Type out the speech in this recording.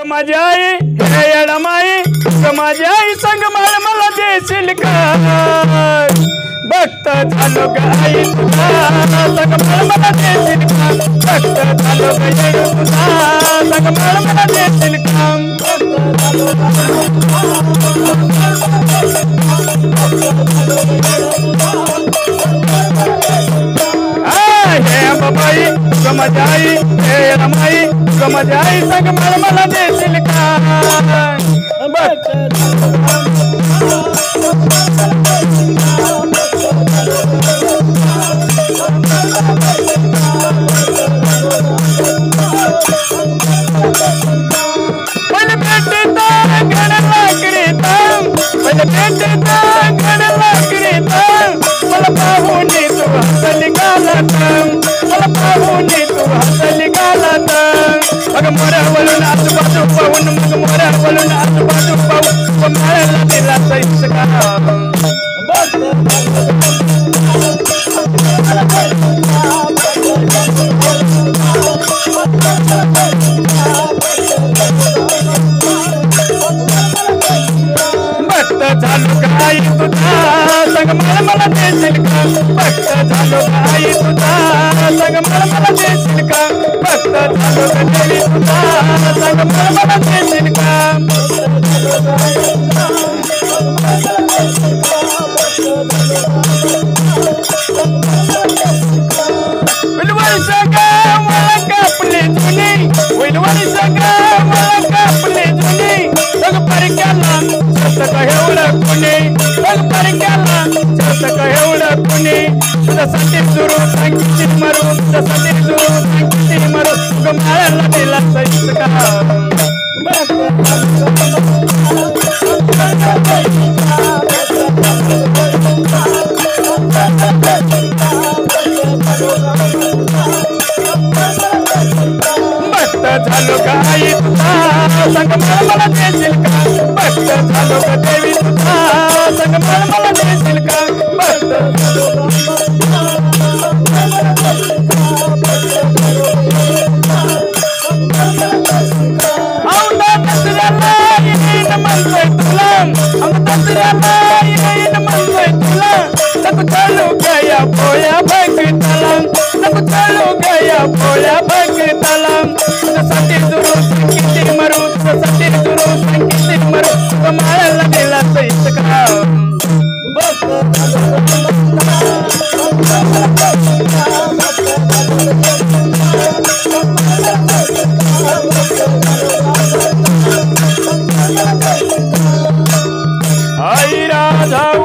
माझी आई हे येडमाई माझी आई संग मला देशील का भक्त झालो ग आई तुझा संग मला देशील का भक्त झालो ग येडू तुझा संग मला देशील का हे बाबाई माझी आई हे रमाई माझी आई संग मला देशील का पहिले भेटीत घड लाकडीत पहिले भेटीत घड लाकडीत मला पाहून तू हसली गालात मला पाहून तू हसली गालात मग मोऱ्यावरून आजूबाजू पाहून मग मोऱ्यावरून आजूबाजू पाहून मारायला दिला सैस का भक्त झालो गाई तुझा संग मला देशील का भक्त झालो गाई तुझा संग मला देशील का भक्त झालो देवी तुझा संग मला देशील का मला कापली जुनी मला कापली जुनी बघ परक्याला छत एवढं कुणी बघ परक्याला छत एवढं कुणी तुझ्यासाठी सुरू सांगितली मरू तुझ्यासाठी सुरू सांगितली मरू तुझं मारायला दिला सैस का भक्त झालो गाई तुझा संग मला देशील का भक्त झालो ग देवी तुझा संग मला देशील का भक्त औंधा दसऱ्याला येईन म्हणतोय तुला औंधा दसऱ्याला येईन म्हणतोय तुला नको चालू गया पोया भक्ताला नको चालू गया पोया भक्ताला तुझ्यासाठी सुरू सांगितली मरू तुझ्यासाठी सुरू सांगितली मरू तुझं मारायला दिला सैस का आई राधा